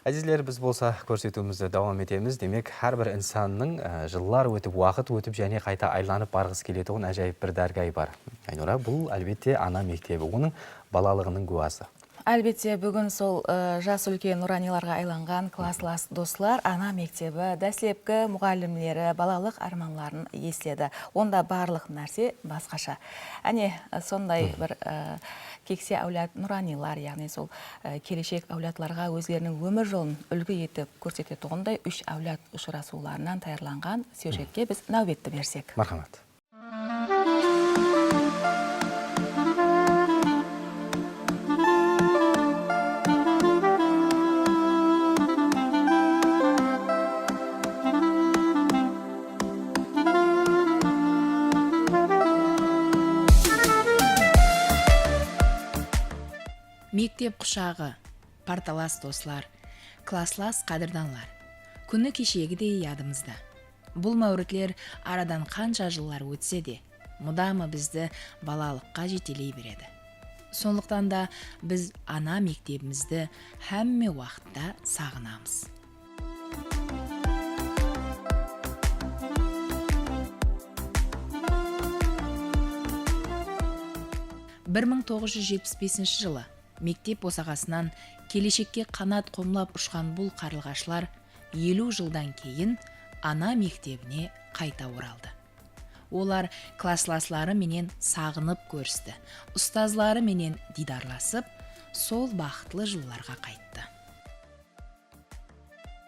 Әзізлер, біз болса көрсетуімізді давам етеміз. Демек, әрбір инсанның жыллар өтіп, уақыт өтіп және қайта айланып барғысы келетін әжайып бір дәргай бар. Айнұра, бұл әлбетте ана мектебі, оның балалығының куәсі. Әлбетте, бүгін сол жас үлкен нұраниларға айланған класслас достар ана мектебі, дәслепкі мұғалімлері балалық арманларын еследі. Онда барлық нәрсе басқаша. Әне, сондай бір кексе әулет нұранилар, яғни сол келешек әулетларға өзлерінің өмір жолын үлгі етіп көрсететұғындай 3 әулет ұшырасуларынан таярланған сюжетке біз нәубетті берсек. Мархамат. Мектеп құшағы, парталас достар, класслас қадырданлар. Күні кешегідей ядымызда. Бұл мәуітлер арадан қанша жыллар өтсе де, мұдамы бізді балалыққа жетелей береді. Сондықтан да біз ана мектебімізді әмме уақытта сағынамыз. 1975 жылы мектеп босағасынан келешекке қанат қомлап ұшқан бұл қарлығашылар 50 жылдан кейін ана мектебіне қайта оралды. Олар классласлары менен сағынып көрісті, ұстазлары менен дидарласып, сол бақытлы жылларға қайтты.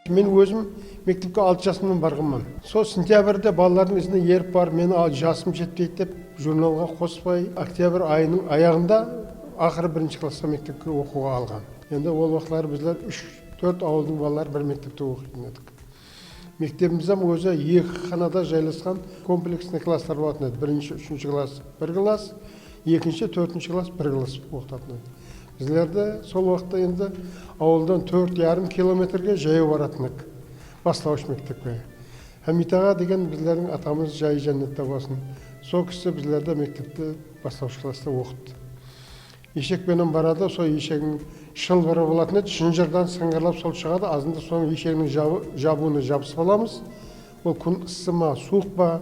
Мен өзім мектепке 6 жасымнан барғанмын. Сол сентябрьде балалардың ізіне еріп бар, мені жасым жетпейді деп журналға қоспай, октябрь айының аяғында ақыры 1-ші классқа мектепке оқуға алған. Енді ол уақытлар біздер 3-4 ауылдың балалары бір мектепте оқитын едік. Мектебіміздің өзі 2 қанада жайласқан комплексный класстар болатын еді. 1-ші, 3-ші класс 1 класс, 2-ші, 4-ші класс 1 класс оқытатын еді. Біздерді сол уақытта енді ауылдан 4,5 километрге жаяу баратын едік. Бастауыш мектепке. Хамит аға деген біздердің атамыз жай жәннетте болсын. Сол кісі біздерді мектепте бастауыш класста оқытты. Ешекпенен барады, сол ешегінің шылбыры болатын еді, шынжырдан сыңғырлап сол шығады, азында соның ешегінің жабуына жабысып аламыз. Ол күн ыссы ма, суық па,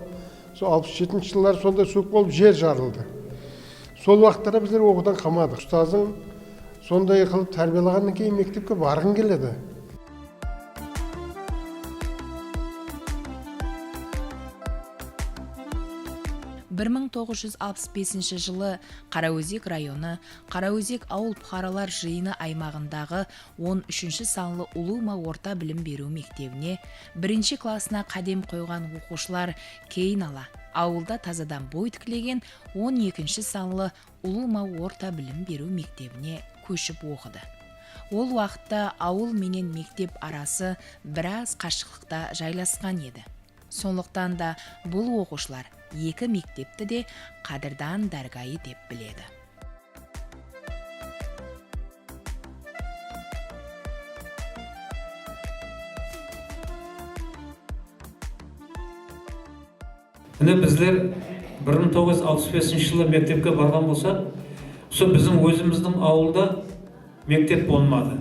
сол 67-ші жылдар сондай суық болып жер жарылды. Сол уақыттарда біздер оқудан қалмадық. Ұстазың сондай қылып тәрбиелағаннан кейін мектепке барғың келеді. 1965 жылы Қараөзек районы, Қараөзек ауыл бұқаралар жиыны аймағындағы 13-ші санлы Улума орта білім беру мектебіне 1-ші классына қадем қойған оқушылар кейін ала, ауылда тазадан бой тікілеген 12-ші санлы Улума орта білім беру мектебіне көшіп оқыды. Ол уақытта ауыл менен мектеп арасы біраз қашықтықта жайласқан еді. Сондықтан да бұл оқушылар 2 мектепті де қадырдан дәргайы деп біледі. Міне біздер 1965 жылы мектепке барған болса, сол біздің өзіміздің ауылда мектеп болмады.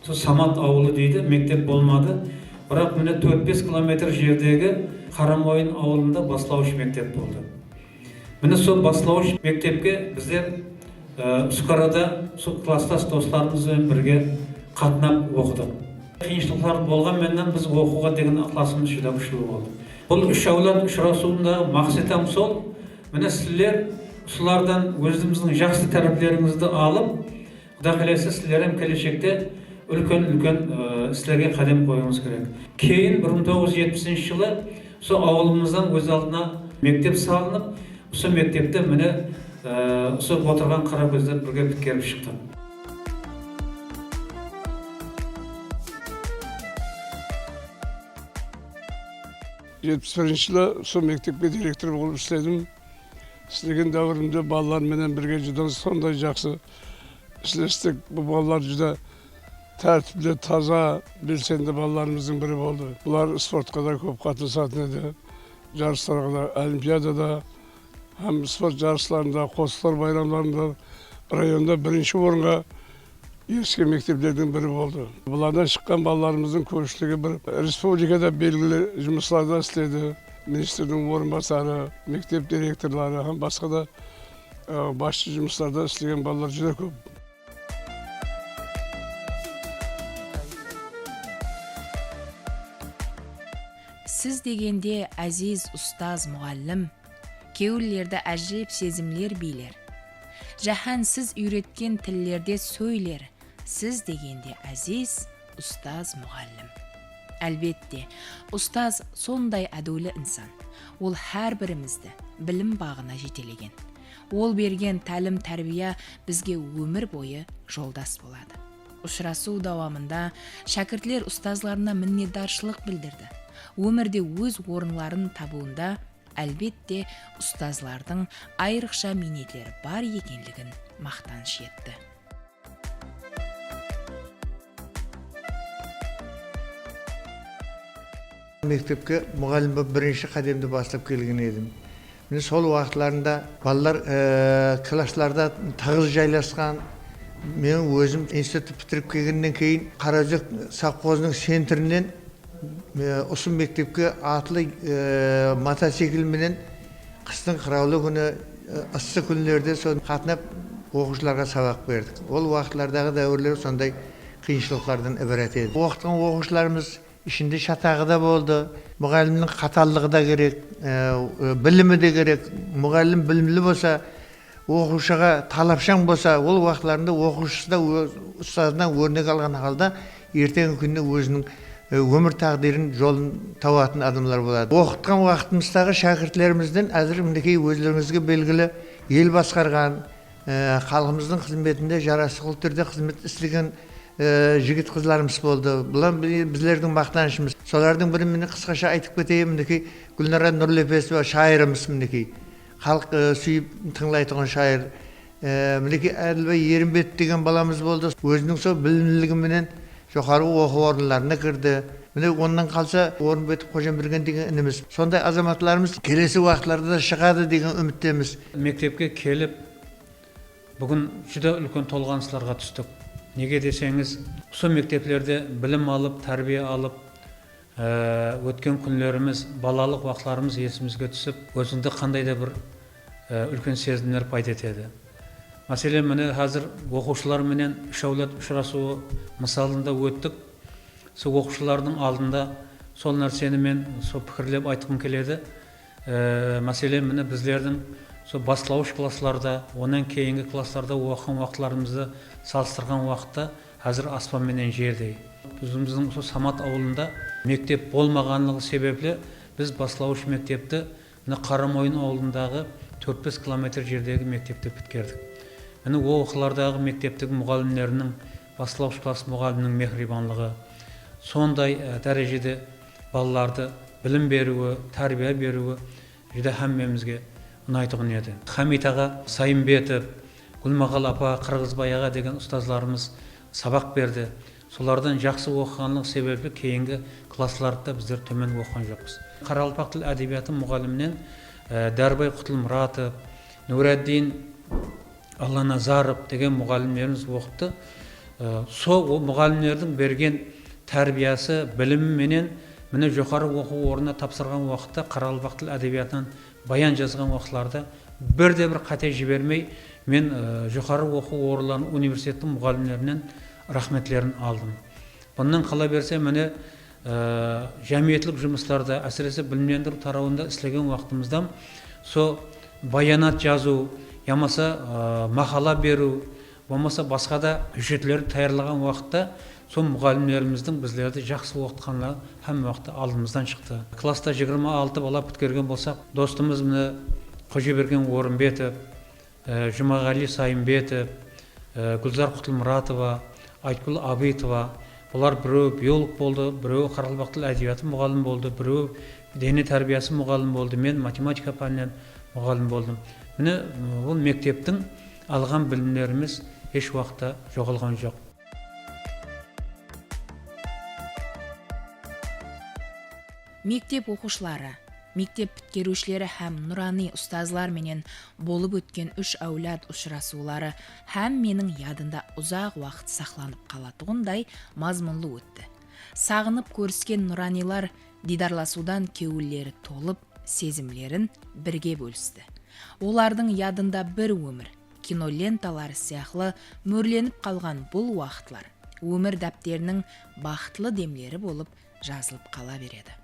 Сол Самат ауылы дейді, мектеп болмады. Бірақ міне 4-5 километр жердегі Қарамойын ауылында бастауыш мектеп болды. Міне сол бастауыш мектепке біздер Үскарада сол класстас достарымызбен бірге қатынап оқыдық. Қиыншылықтар болғанменен біз оқуға деген ықыласымыз жүдә күшті болды. Бұл 3 әулет ұшырасуында мақсатым сол, міне сіздер солардан өзіміздің жақсы тәрбиелеріңізді алып, Құдай қаласа сіздердің келешекте үлкен істерге қадам қоюыңыз керек. Кейін 1970 жылы сол ауылымыздан өз алдына мектеп салынып, сол мектепте міне сол отырған қаракөздер бірге біткеріп шықты. Жылы сол мектепке директор болып істедім. Істеген дәуірімде балалар менен бірге жүден сондай жақсы істестік. Бұл балалар жүдә тәртіплі, таза, белсенді балаларымыздың бірі болды. Бұлар спортқа да көп қатысатын еді. Жарыстарға да, олимпиадада, һәм спорт жарыстарында, қосылар байрамдарында районда 1-ші орынға ескі мектептердің бірі болды. Бұлардан шыққан балаларымыздың көпшілігі бір республикада белгілі жұмысларда істеді. Министрдің орынбасары, мектеп директорлары, басқа да басшы жұмыстарда істеген балалар жүре көп. Сіз дегенде әзиз ұстаз мұғалім, кеулерді әжеп сезімлер билер. Жаһан сіз үйреткен тіллерде сөйлер. Сіз дегенде әзиз ұстаз мұғалім. Әлбетте, ұстаз сондай әдеулі инсан. Ол әр бірімізді білім бағына жетелеген. Ол берген тәлім тәрбие бізге өмір бойы жолдас болады. Ұшырасу давамында шәкіртлер ұстазларына миннетдаршылық білдірді. Өмірде өз орынларын табуында әлбетте ұстазлардың айрықша минетлері бар екенлігін мақтаныш етті. Мектепке мұғалім болып бірінші қадамды бастап келген едім. Міне сол уақытларында балалар классларда тығыз жайласқан. Мен өзім институт бітіріп келгеннен кейін Қараөзек совхозының центрінен осы мектепке атлы мотоциклменен қыстың қыраулы күні ыссы күндерде сон қатынап оқушыларға сабақ бердік. Ол уақытлардағы дәуірлер сондай қиыншылықтардан ібарат еді. Оқытқан оқушыларымыз ішінде шатағы да болды, мұғалімнің қаталдығы да керек, білімі де керек. Мұғалім білімлі болса, оқушыға талапшаң болса, ол уақытларында оқушысы да ұстазынан өрнек алған халда ертеңгі күнде өзінің өмір тағдырын жолын табатын адамдар болады. Оқытқан уақытымыздағы шәкіртлерімізден әзір мінекей өздеріңізге белгілі ел басқарған, халқымыздың қызметінде жарасқыл түрде қызмет істеген жігіт қызларымыз болды. Бұлар біздердің мақтанышымыз. Солардың бірін міне қысқаша айтып кетейін. Мінекей Гүлнара Нұрлепесова шайырымыз мінекей. Халық сүйіп тыңдайтын шайыр. Мінекей Әділбай Ерімбет деген баламыз болды. Өзінің сол білімділігіменен жоғары оқу орындарына кірді. Міне онdan қалса Орынбет Қожамберген деген ініміз. Сондай азаматларымыз келесі уақытларда да шығады деген үміттеміз. Мектепке келіп, бүгін жүдә үлкен толғаныстарға түстік. Неге десеңіз, сол мектеплерде білім алып, тәрбие алып, өткен күнлеріміз, балалық уақытларымыз есімізге түсіп, өзіңді қандай да бір үлкен сезімдер пайда етеді. Мәселен, міне қазір оқушыларменен үшәулет ұшырасуы мысалында өттік. Сол оқушылардың алдында сол нәрсені мен сол пікірлеп айтқым келеді. Мәселен, міне біздердің сол бастауыш классларда, онан кейінгі классларда оқыған уақытларымызды салыстырған уақытта қазір аспан менен жердей. Біздің сол Самат ауылында мектеп болмағанлығы себеплі біз бастауыш мектепті Қарамойын ауылындағы 4-5 километр жердегі мектепті біткердік. Міне оқулардағы мектептегі мұғалімдерінің, бастауыш класс мұғалімнің мехрибанлығы, сондай дәрежеде балаларды білім беруі, тәрбие беруі жүдә һәммемізге ұнайтығын еді. Хамит аға, Сайымбетов, Гүлмағал апа, Қырғызбай аға деген ұстазларымыз сабақ берді. Солардан жақсы оқығанлық себебі кейінгі классларда біздер төмен оқыған жоқпыз. Қарақалпақ тіл әдебиеті мұғалімінен Дәрбай Құтылмұратов, Нураддин Алланазаров деген мұғалімдеріміз оқытты. Сол мұғалімдердің берген тәрбиясы, білімі менен міне жоғары оқу орнына тапсырған уақытта Қарақалпақ тіл әдебиетінен баян жазған уақытларда бірде бір қате жібермей мен жоғары оқу орындарының университеттің мұғалімдерінен рахметлерін алдым. Бұнан қала берсе міне жәмиетлік жұмыстарда, әсіресе білімдендіру тарауында істеген уақытымызда со баянат жазу, ямаса мақала беру, болмаса басқа да жүжетлер таярлаған уақытта сол мұғалімдеріміздің біздерді жақсы оқытқанлары һәм уақытта алдымыздан шықты. Класста 26 бала біткерген болсақ, достымыз міне Қожаберген Орынбетов, Жұмағали Сайымбетов, Гүлзар Құтылмұратова, Айтгүл Абитова, бұлар біреу биолог болды, біреу Қарақалпақ тіл әдебиеті мұғалім болды, біреу дене тәрбиесі мұғалім болды, мен математика пәнінен мұғалім болдым. Міне бұл мектептің алған білімдеріміз еш уақытта жоғалған жоқ. Мектеп оқушылары, мектеп бүткерушілері һәм нұрани ұстазлар менен болып өткен 3 әулад ұшырасулары һәм менің ядында ұзақ уақыт сақланып қалатығындай мазмұнлы өтті. Сағынып көріскен нұранилар дидарласудан кеуілері толып, сезімлерін бірге бөлісті. Олардың ядында бір өмір, киноленталары сияқлы мөрленіп қалған бұл уақытлар өмір дәптерінің бақытлы демлері болып жазылып қала береді.